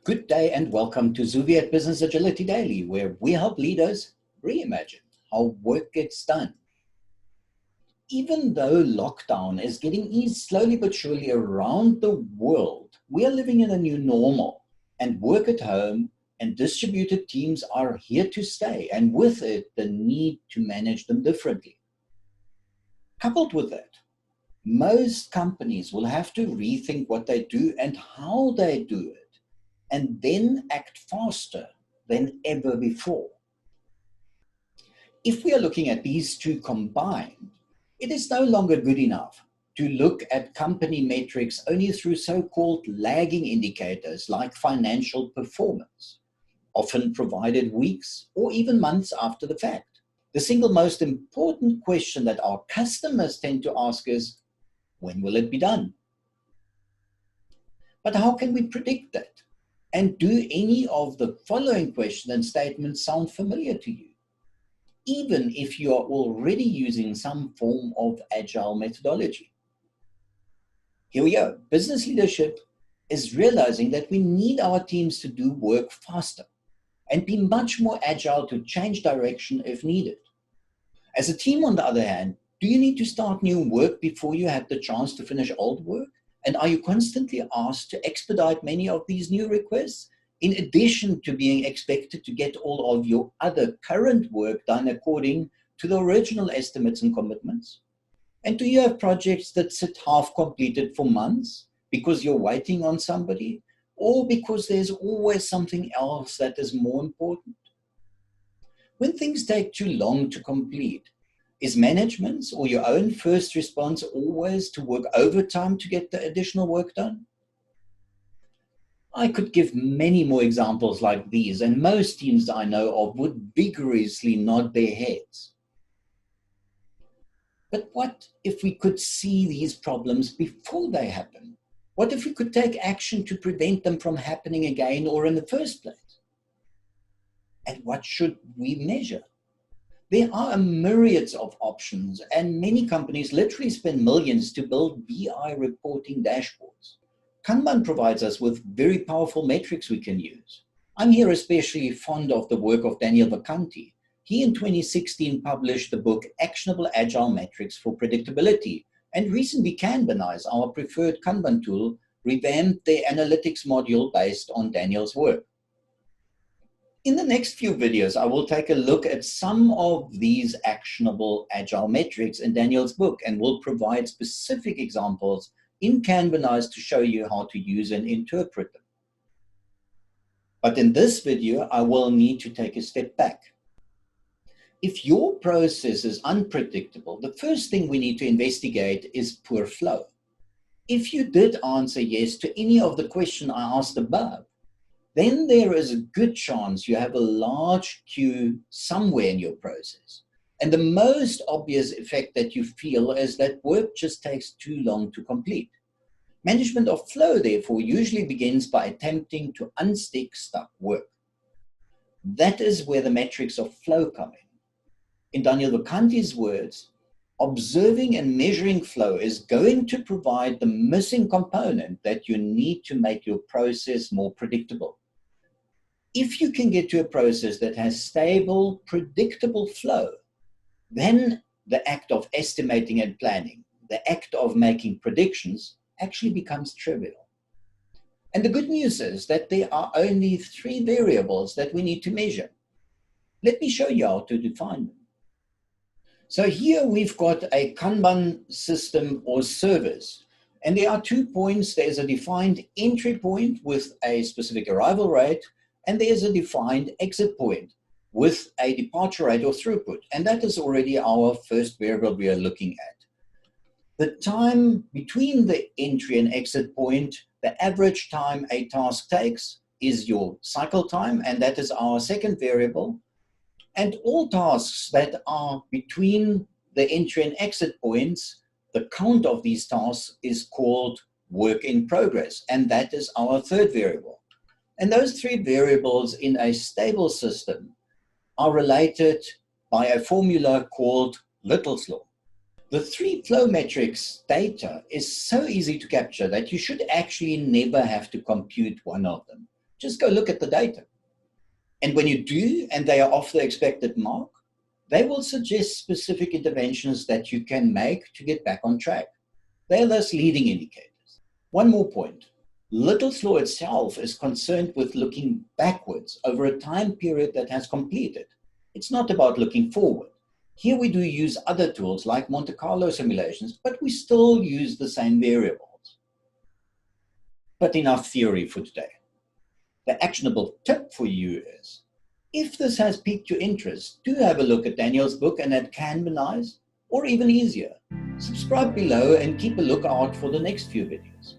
Good day and welcome to Xuviate Business Agility Daily, where we help leaders reimagine how work gets done. Even though lockdown is getting eased slowly but surely around the world, we are living in a new normal, and work at home and distributed teams are here to stay, and with it, the need to manage them differently. Coupled with that, most companies will have to rethink what they do and how they do it, and then act faster than ever before. If we are looking at these two combined, it is no longer good enough to look at company metrics only through so-called lagging indicators like financial performance, often provided weeks or even months after the fact. The single most important question that our customers tend to ask is, when will it be done? But how can we predict that? And do any of the following questions and statements sound familiar to you, even if you are already using some form of agile methodology? Here we go. Business leadership is realizing that we need our teams to do work faster and be much more agile to change direction if needed. As a team, on the other hand, do you need to start new work before you have the chance to finish old work? And are you constantly asked to expedite many of these new requests, in addition to being expected to get all of your other current work done according to the original estimates and commitments? And do you have projects that sit half completed for months because you're waiting on somebody, or because there's always something else that is more important? When things take too long to complete, is management's or your own first response always to work overtime to get the additional work done? I could give many more examples like these, and most teams I know of would vigorously nod their heads. But what if we could see these problems before they happen? What if we could take action to prevent them from happening again or in the first place? And what should we measure? There are myriads of options, and many companies literally spend millions to build BI reporting dashboards. Kanban provides us with very powerful metrics we can use. I'm here especially fond of the work of Daniel Vacanti. He in 2016 published the book Actionable Agile Metrics for Predictability, and recently Kanbanize, our preferred Kanban tool, revamped their analytics module based on Daniel's work. In the next few videos, I will take a look at some of these actionable agile metrics in Daniel's book, and will provide specific examples in Kanbanize to show you how to use and interpret them. But in this video, I will need to take a step back. If your process is unpredictable, the first thing we need to investigate is poor flow. If you did answer yes to any of the questions I asked above, then there is a good chance you have a large queue somewhere in your process. And the most obvious effect that you feel is that work just takes too long to complete. Management of flow, therefore, usually begins by attempting to unstick stuck work. That is where the metrics of flow come in. In Daniel Vacanti's words, observing and measuring flow is going to provide the missing component that you need to make your process more predictable. If you can get to a process that has stable, predictable flow, then the act of estimating and planning, the act of making predictions, actually becomes trivial. And the good news is that there are only 3 variables that we need to measure. Let me show you how to define them. So here we've got a Kanban system or service, and there are 2 points. There's a defined entry point with a specific arrival rate, and there's a defined exit point with a departure rate or throughput. And that is already our first variable we are looking at. The time between the entry and exit point, the average time a task takes, is your cycle time, and that is our second variable. And all tasks that are between the entry and exit points, the count of these tasks is called work in progress, and that is our third variable. And those 3 variables in a stable system are related by a formula called Little's Law. The 3 flow metrics data is so easy to capture that you should actually never have to compute one of them. Just go look at the data. And when you do, and they are off the expected mark, they will suggest specific interventions that you can make to get back on track. They are thus leading indicators. One more point. Little's Law itself is concerned with looking backwards over a time period that has completed. It's not about looking forward. Here we do use other tools like Monte Carlo simulations, but we still use the same variables. But enough theory for today. The actionable tip for you is, if this has piqued your interest, do have a look at Daniel's book and at Kanbanize, or even easier, subscribe below and keep a lookout for the next few videos.